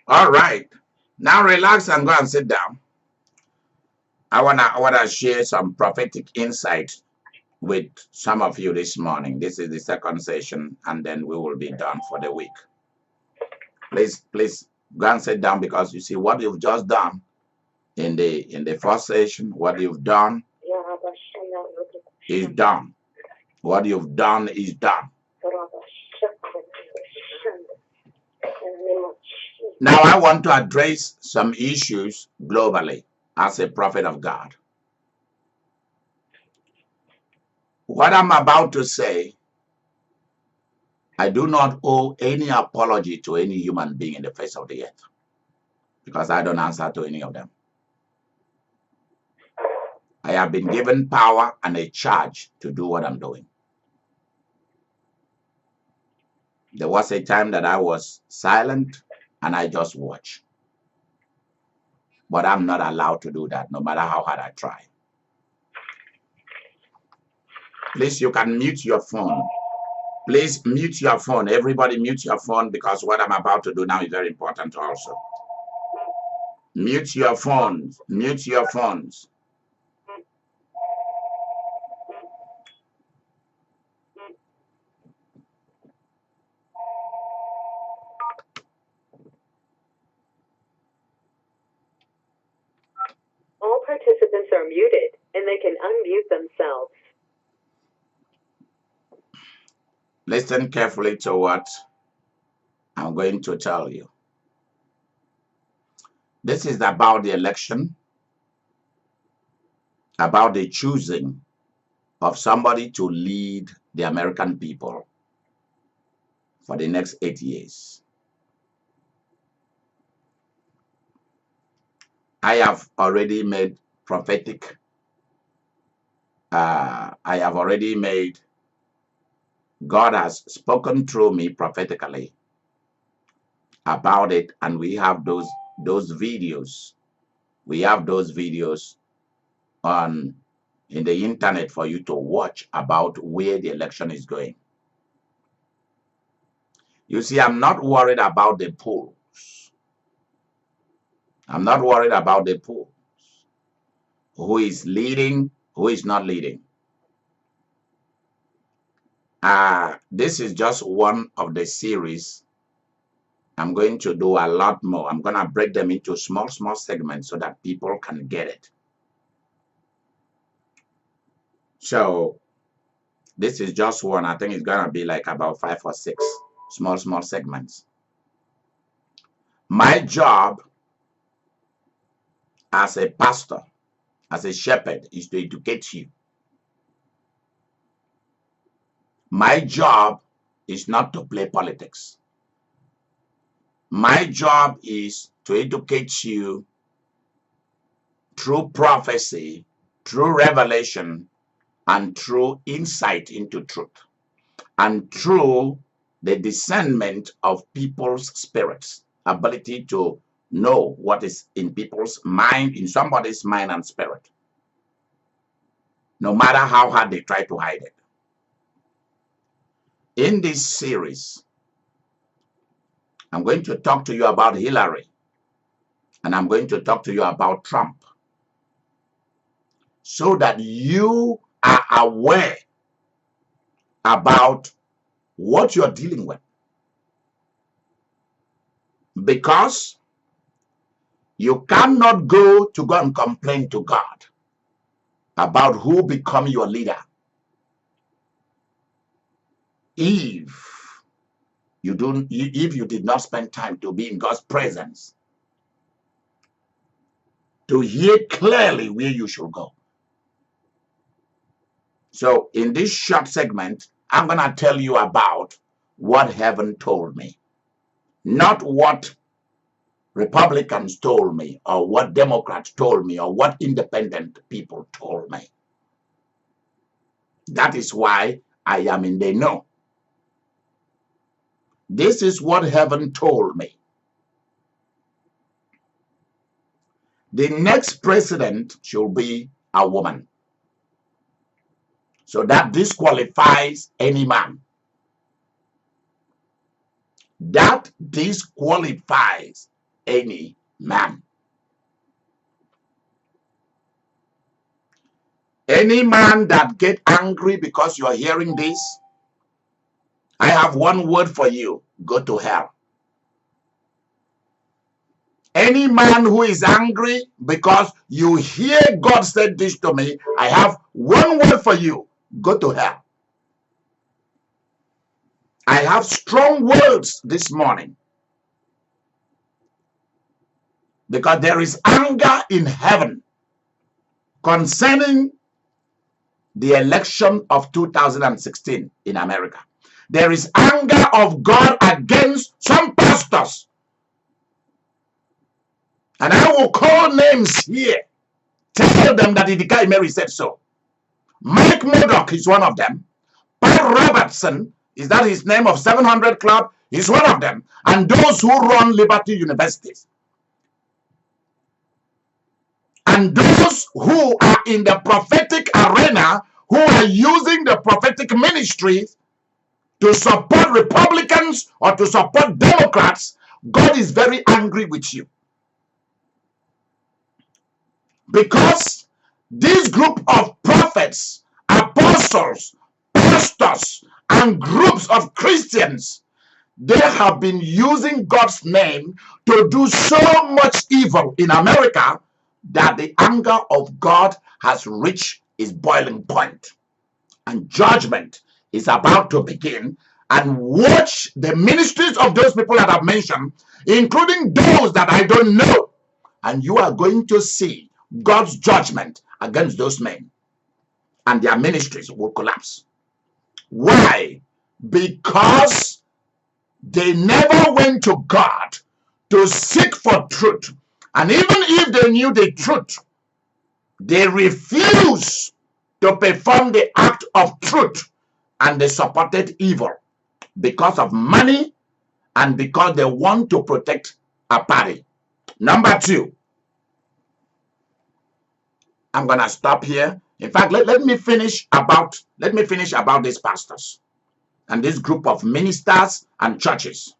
All right. Now relax and go and sit down. I wanna share some prophetic insight with some of you this morning. This is the second session, and then we will be done for the week. Please go and sit down because you see what you've just done in the first session. What you've done is done. What you've done is done. Now I want to address some issues globally as a prophet of God. What I'm about to say, I do not owe any apology to any human being in the face of the earth because I don't answer to any of them. I have been given power and a charge to do what I'm doing. There was a time that I was silent and I just watched. But I'm not allowed to do that, no matter how hard I try. Please, you can mute your phone. Please mute your phone. Everybody mute your phone because what I'm about to do now is very important also. Mute your phones. Mute your phones. All participants are muted and they can unmute themselves. Listen carefully to what I'm going to tell you. This is about the election, about the choosing of somebody to lead the American people for the next 8 years. I have already made prophetic, I have already made, God has spoken through me prophetically about it, and we have those videos. We have those videos in the internet for you to watch about where the election is going. You see, I'm not worried about the polls. I'm not worried about the polls. Who is leading, who is not leading. This is just one of the series. I'm going to do a lot more. I'm going to break them into small segments so that people can get it. So this is just one. I think it's going to be like about 5 or 6 small segments. My job as a pastor, as a shepherd, is to educate you. My job is not to play politics. My job is to educate you through prophecy, through revelation, and through insight into truth, and through the discernment of people's spirits, ability to know what is in people's mind, in somebody's mind and spirit, no matter how hard they try to hide it. In this series, I'm going to talk to you about Hillary, and I'm going to talk to you about Trump, so that you are aware about what you're dealing with. Because you cannot go and complain to God about who become your leader if you did not spend time to be in God's presence, to hear clearly where you should go. So in this short segment, I'm going to tell you about what heaven told me, not what Republicans told me, or what Democrats told me, or what independent people told me. That is why I am in the know. This is what heaven told me. The next president should be a woman. So that disqualifies any man. That disqualifies any man. Any man that get angry because you are hearing this, I have one word for you: go to hell. Any man who is angry because you hear God said this to me, I have one word for you: go to hell. I have strong words this morning because there is anger in heaven concerning the election of 2016 in America. There is anger of God against some pastors. And I will call names here. Tell them that Idika Mary said so. Mike Murdoch is one of them. Pat Robertson, is that his name, of 700 Club? He's one of them. And those who run Liberty Universities. And those who are in the prophetic arena, who are using the prophetic ministry to support Republicans or to support Democrats, God is very angry with you. Because this group of prophets, apostles, pastors, and groups of Christians, they have been using God's name to do so much evil in America that the anger of God has reached its boiling point. And judgment is about to begin. And watch the ministries of those people that I've mentioned, including those that I don't know. And you are going to see God's judgment against those men. And their ministries will collapse. Why? Because they never went to God to seek for truth. And even if they knew the truth, they refused to perform the act of truth, and they supported evil because of money and because they want to protect a party. Number two, I'm gonna stop here. In fact, let me finish about these pastors and this group of ministers and churches.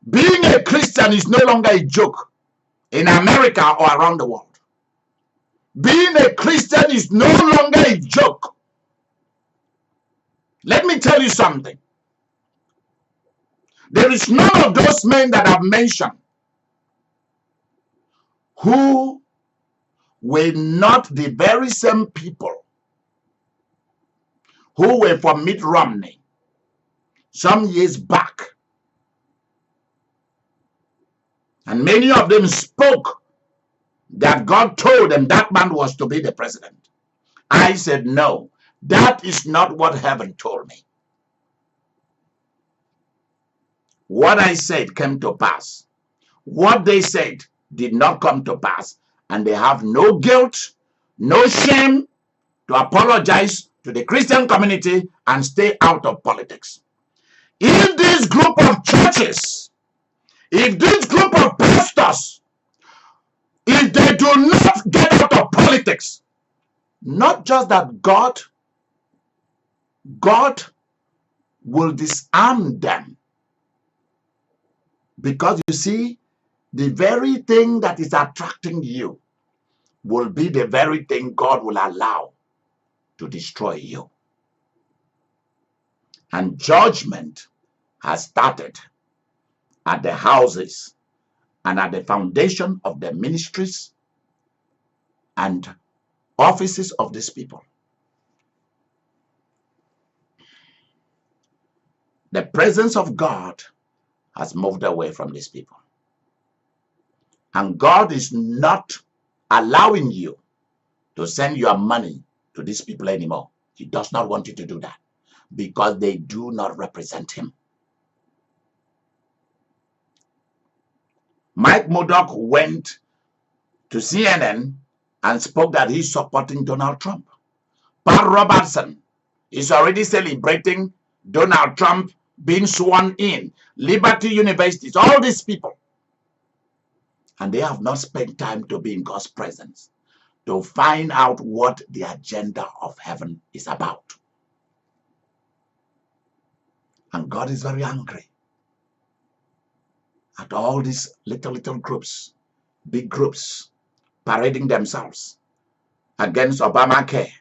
Being a Christian is no longer a joke in America or around the world. Being a Christian is no longer a joke. Let me tell you something. There is none of those men that I've mentioned who were not the very same people who were for Mitt Romney some years back. And many of them spoke that God told them that man was to be the president. I said, no, that is not what heaven told me. What I said came to pass. What they said did not come to pass. And they have no guilt, no shame to apologize to the Christian community and stay out of politics. If this group of churches, if this group of pastors, if they do not get out of politics, not just that God will disarm them. Because you see, the very thing that is attracting you will be the very thing God will allow to destroy you. And judgment has started at the houses and at the foundation of the ministries and offices of these people. The presence of God has moved away from these people. And God is not allowing you to send your money to these people anymore. He does not want you to do that because they do not represent him. Mike Murdoch went to CNN and spoke that he's supporting Donald Trump. Pat Robertson is already celebrating Donald Trump being sworn in. Liberty Universities, all these people. And they have not spent time to be in God's presence to find out what the agenda of heaven is about. And God is very angry. at all these little groups, big groups, parading themselves against Obamacare,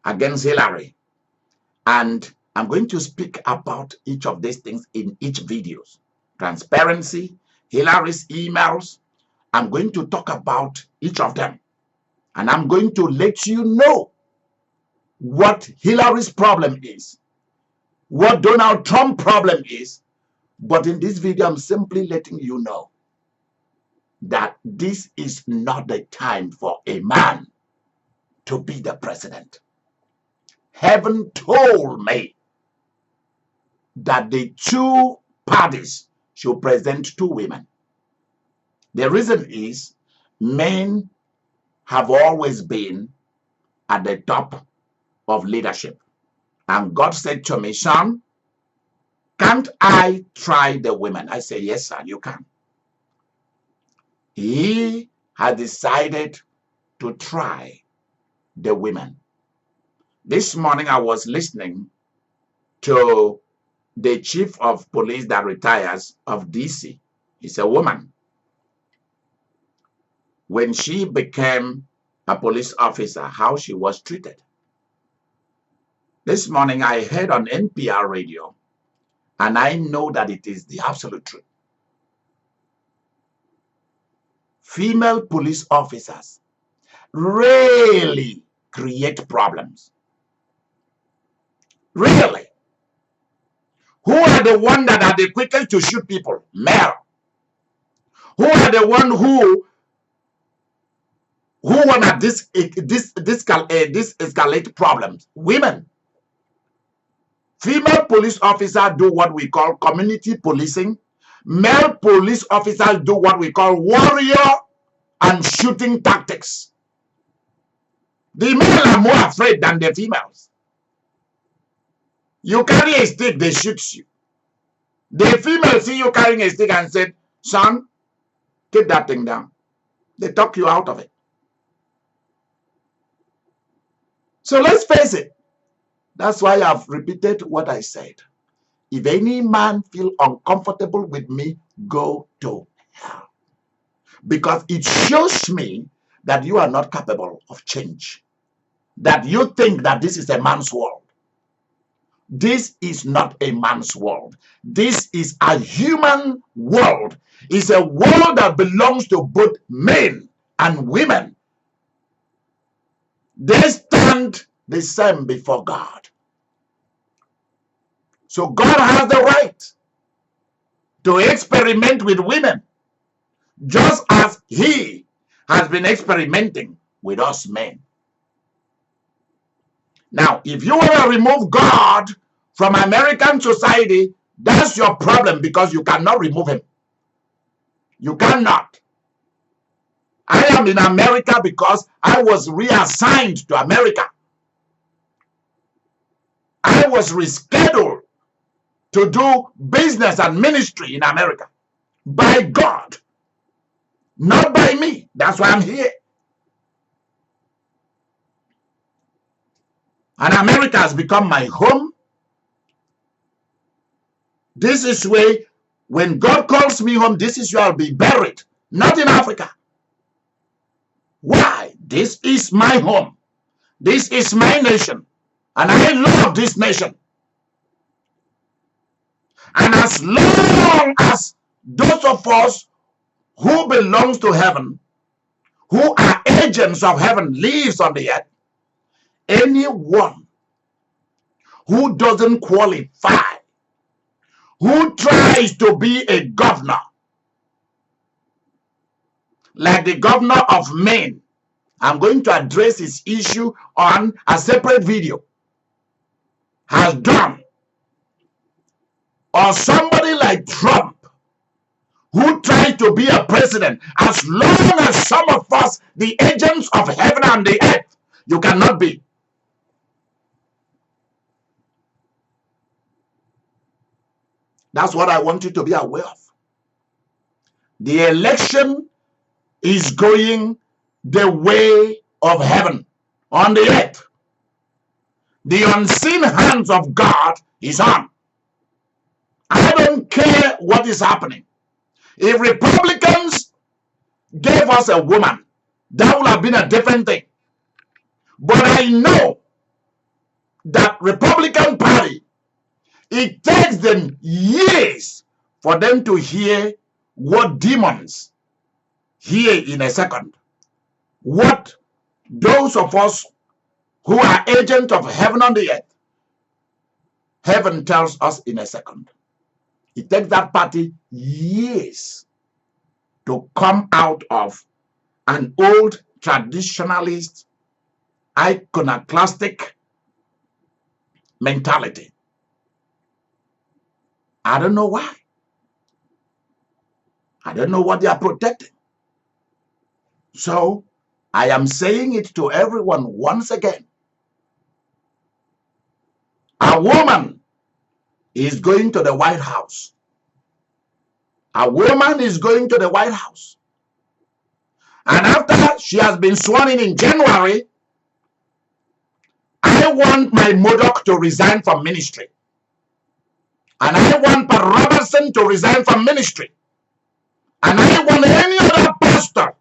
against Hillary. And I'm going to speak about each of these things in each video. Transparency, Hillary's emails. I'm going to talk about each of them. And I'm going to let you know what Hillary's problem is, what Donald Trump's problem is. But in this video, I'm simply letting you know that this is not the time for a man to be the president. Heaven told me that the two parties should present two women. The reason is men have always been at the top of leadership. And God said to me, son, can't I try the women? I say, yes, sir, you can. He has decided to try the women. This morning I was listening to the chief of police that retires of DC. He's a woman. When she became a police officer, how she was treated. This morning I heard on NPR radio, and I know that it is the absolute truth. Female police officers really create problems. Really. Who are the ones that are the quickest to shoot people? Male. Who are the ones who want to escalate problems? Women. Female police officers do what we call community policing. Male police officers do what we call warrior and shooting tactics. The male are more afraid than the females. You carry a stick, they shoot you. The female see you carrying a stick and said, son, keep that thing down. They talk you out of it. So let's face it. That's why I've repeated what I said. If any man feel uncomfortable with me, go to hell. Because it shows me that you are not capable of change. That you think that this is a man's world. This is not a man's world. This is a human world. It's a world that belongs to both men and women. They stand the same before God. So God has the right to experiment with women, just as he has been experimenting with us men. Now, if you want to remove God from American society, that's your problem, because you cannot remove him. You cannot. I am in America because I was reassigned to America. I was rescheduled to do business and ministry in America by God, not by me. That's why I'm here. And America has become my home. This is where, when God calls me home, this is where I'll be buried, not in Africa. Why? This is my home. This is my nation. And I love this nation. And as long as those of us who belongs to heaven, who are agents of heaven, lives on the earth, anyone who doesn't qualify, who tries to be a governor, like the governor of Maine, I'm going to address his issue on a separate video, has done, or somebody like Trump, who tried to be a president, as long as some of us, the agents of heaven and the earth, you cannot be. That's what I want you to be aware of. The election is going the way of heaven on the earth. The unseen hands of God is on. I don't care what is happening. If Republicans gave us a woman, that would have been a different thing. But I know that Republican Party, it takes them years for them to hear what demons hear in a second. What those of us who are agents of heaven on the earth, heaven tells us in a second. It takes that party years to come out of an old traditionalist, iconoclastic mentality. I don't know why. I don't know what they are protecting. So I am saying it to everyone once again. A woman is going to the White House. A woman is going to the White House. And after she has been sworn in January, I want my Modoc to resign from ministry. And I want Pat Robertson to resign from ministry. And I want any other pastor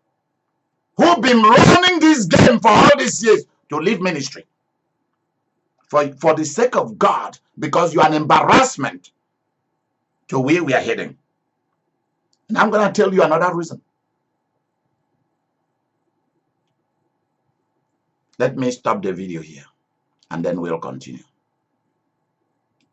who's been running this game for all these years to leave ministry. For the sake of God, because you are an embarrassment to where we are heading. And I'm going to tell you another reason. Let me stop the video here, and then we'll continue.